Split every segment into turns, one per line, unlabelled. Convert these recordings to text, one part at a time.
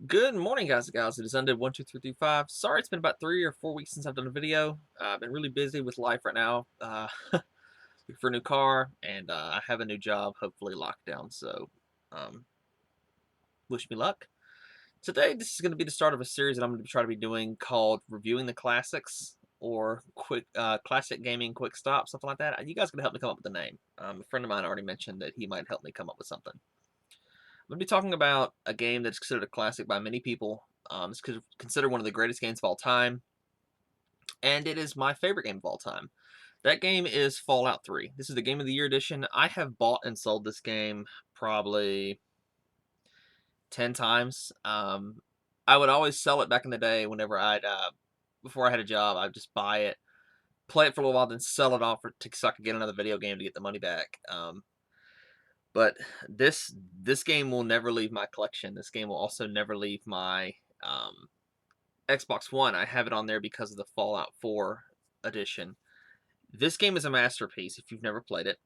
Good morning, guys and gals. It is Undead12335. Sorry, it's been about 3 or 4 weeks since I've done a video. I've been really busy with life right now. Looking for a new car, and I have a new job, hopefully locked down. So, um, wish me luck. Today, this is going to be the start of a series that I'm going to try to be doing called Reviewing the Classics or Quick Classic Gaming Quick Stop, something like that. You guys can help me come up with the name. A friend of mine already mentioned that he might help me come up with something. I'm going to be talking about a game that's considered a classic by many people. It's considered one of the greatest games of all time, and it is my favorite game of all time. That game is Fallout 3. This is the Game of the Year edition. I have bought and sold this game probably 10 times. I would always sell it back in the day whenever before I had a job, I'd just buy it, play it for a little while, then sell it off so I could get another video game to get the money back. But this game will never leave my collection. This game will also never leave my um, Xbox One. I have it on there because of the Fallout 4 edition. This game is a masterpiece if you've never played it.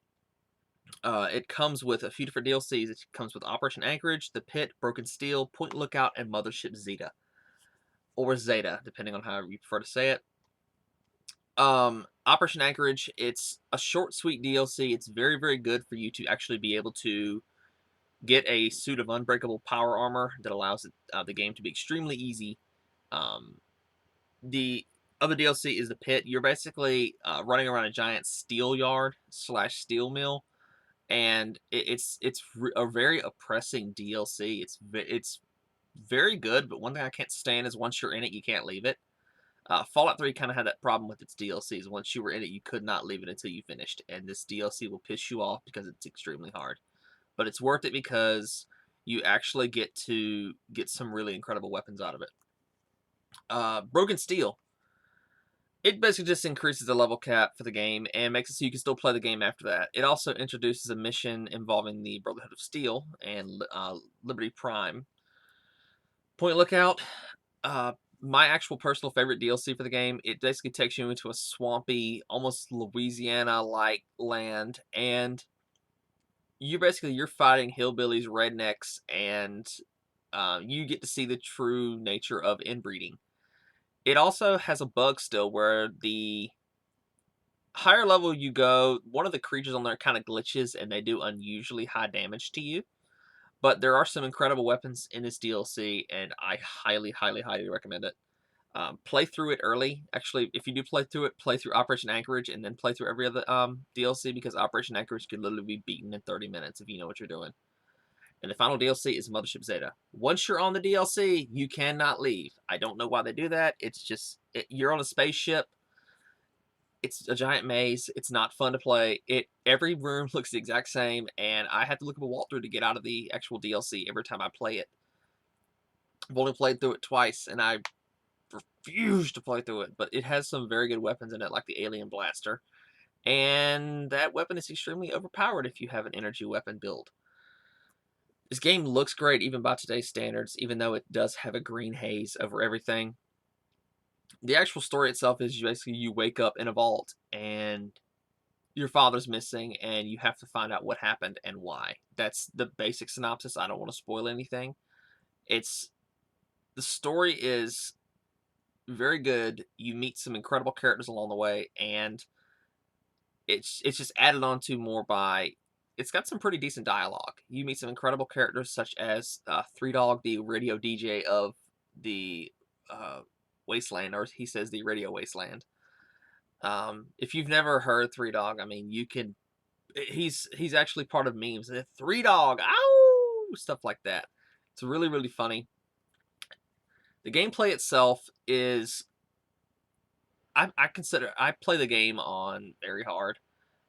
It comes with a few different DLCs. It comes with Operation Anchorage, The Pit, Broken Steel, Point Lookout, and Mothership Zeta. Or Zeta, depending on how you prefer to say it. Operation Anchorage, it's a short, sweet DLC. It's very, very good for you to actually be able to get a suit of unbreakable power armor that allows the game to be extremely easy. The other DLC is the Pit. You're basically running around a giant steel yard slash steel mill, and it's a very oppressing DLC. It's very good, but one thing I can't stand is once you're in it, you can't leave it. Fallout 3 kind of had that problem with its DLCs. Once you were in it, you could not leave it until you finished, and this DLC will piss you off because it's extremely hard. But it's worth it because you actually get to get some really incredible weapons out of it. Broken Steel. It basically just increases the level cap for the game and makes it so you can still play the game after that. It also introduces a mission involving the Brotherhood of Steel and Liberty Prime. Point Lookout. My actual personal favorite DLC for the game. It basically takes you into a swampy, almost Louisiana-like land, and you're fighting hillbillies, rednecks, and you get to see the true nature of inbreeding. It also has a bug still where the higher level you go, one of the creatures on there kind of glitches and they do unusually high damage to you. But there are some incredible weapons in this DLC, and I highly, highly, highly recommend it. Play through it early. Actually, if you do play through it, play through Operation Anchorage and then play through every other DLC because Operation Anchorage can literally be beaten in 30 minutes if you know what you're doing. And the final DLC is Mothership Zeta. Once you're on the DLC, you cannot leave. I don't know why they do that. It's just, you're on a spaceship. It's a giant maze. It's not fun to play. Every room looks the exact same, and I have to look up a walkthrough to get out of the actual DLC every time I play it. I've only played through it twice, and I refuse to play through it, but it has some very good weapons in it, like the Alien Blaster. And that weapon is extremely overpowered if you have an energy weapon build. This game looks great even by today's standards, even though it does have a green haze over everything. The actual story itself is basically you wake up in a vault and your father's missing and you have to find out what happened and why. That's the basic synopsis. I don't want to spoil anything. It's the story is very good. You meet some incredible characters along the way, and it's just added on to more by it's got some pretty decent dialogue. You meet some incredible characters such as Three Dog, the radio DJ of the Wasteland, or he says the Radio Wasteland. If you've never heard Three Dog, I mean, you can. He's actually part of memes. Three Dog, ow, stuff like that. It's really really funny. The gameplay itself is I play the game on very hard.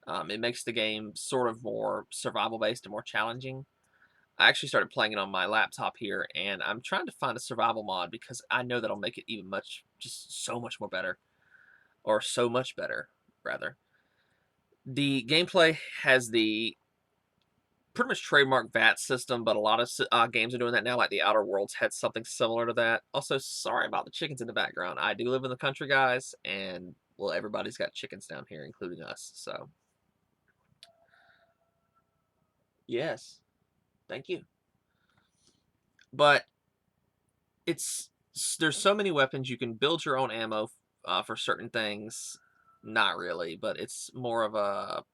It makes the game sort of more survival based and more challenging. I actually started playing it on my laptop here, and I'm trying to find a survival mod because I know that'll make it even just so much more better, or so much better, rather. The gameplay has the pretty much trademark VAT system, but a lot of games are doing that now, like the Outer Worlds had something similar to that. Also, sorry about the chickens in the background. I do live in the country, guys, and, well, everybody's got chickens down here, including us, so. Yes, thank you. But it's there's so many weapons. You can build your own ammo for certain things. Not really, but it's more of a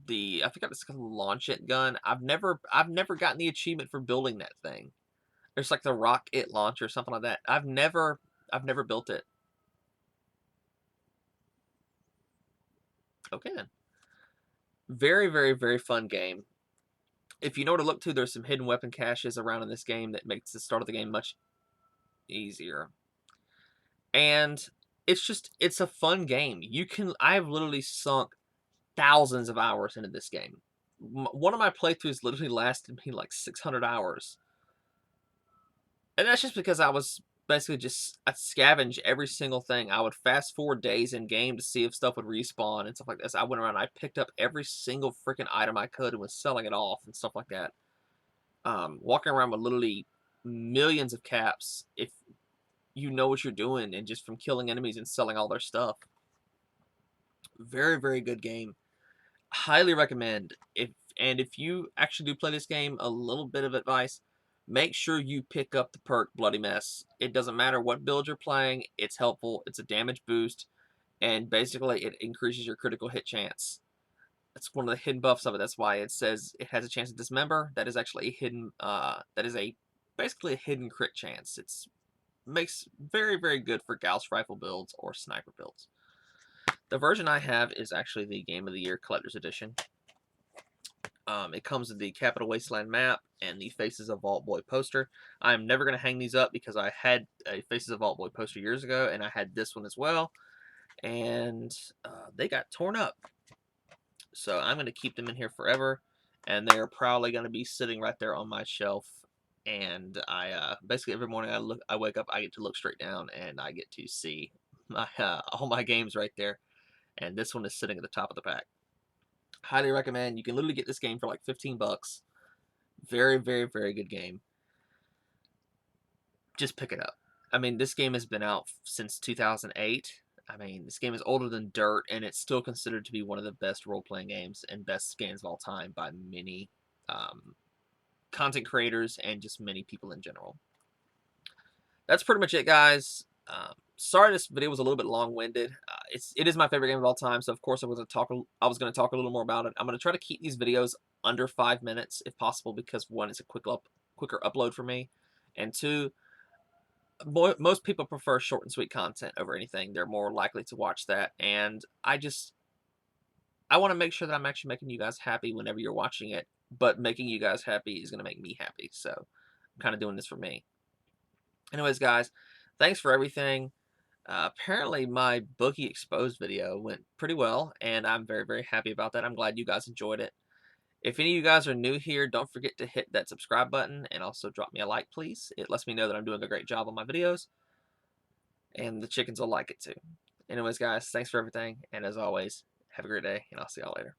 I forgot it's called launch it gun. I've never gotten the achievement for building that thing. There's like the rocket launch or something like that. I've never built it. Okay then. Very, very, very fun game. If you know where to look to, there's some hidden weapon caches around in this game that makes the start of the game much easier. And it's a fun game. I've literally sunk thousands of hours into this game. One of my playthroughs literally lasted me like 600 hours. And that's just because I was basically I scavenge every single thing. I would fast forward days in game to see if stuff would respawn and stuff like this. I went around, I picked up every single freaking item I could and was selling it off and stuff like that. Walking around with literally millions of caps if you know what you're doing, and just from killing enemies and selling all their stuff. Very, very good game. Highly recommend. If you actually do play this game, a little bit of advice: make sure you pick up the perk Bloody Mess. It doesn't matter what build you're playing; it's helpful. It's a damage boost, and basically it increases your critical hit chance. That's one of the hidden buffs of it. That's why it says it has a chance to dismember. That is actually a hidden. That is basically a hidden crit chance. It's makes very, very good for Gauss rifle builds or sniper builds. The version I have is actually the Game of the Year Collector's Edition. It comes with the Capital Wasteland map and the Faces of Vault Boy poster. I'm never going to hang these up because I had a Faces of Vault Boy poster years ago, and I had this one as well, and they got torn up. So I'm going to keep them in here forever, and they're probably going to be sitting right there on my shelf. And I basically every morning I wake up, I get to look straight down, and I get to see my all my games right there. And this one is sitting at the top of the pack. Highly recommend. You can literally get this game for like 15 bucks. Very, very, very good game. Just pick it up. I mean, this game has been out since 2008. I mean, this game is older than dirt, and it's still considered to be one of the best role-playing games and best games of all time by many content creators and just many people in general. That's pretty much it, guys. Sorry this video was a little bit long-winded. It is my favorite game of all time, so of course I was going to talk a little more about it. I'm going to try to keep these videos under 5 minutes if possible, because one, it's a quicker upload for me, and two, most people prefer short and sweet content over anything. They're more likely to watch that, and I want to make sure that I'm actually making you guys happy whenever you're watching it, but making you guys happy is going to make me happy, so I'm kind of doing this for me. Anyways, guys, thanks for everything. Apparently, my Boogie Exposed video went pretty well, and I'm very, very happy about that. I'm glad you guys enjoyed it. If any of you guys are new here, don't forget to hit that subscribe button, and also drop me a like, please. It lets me know that I'm doing a great job on my videos, and the chickens will like it too. Anyways, guys, thanks for everything, and as always, have a great day, and I'll see y'all later.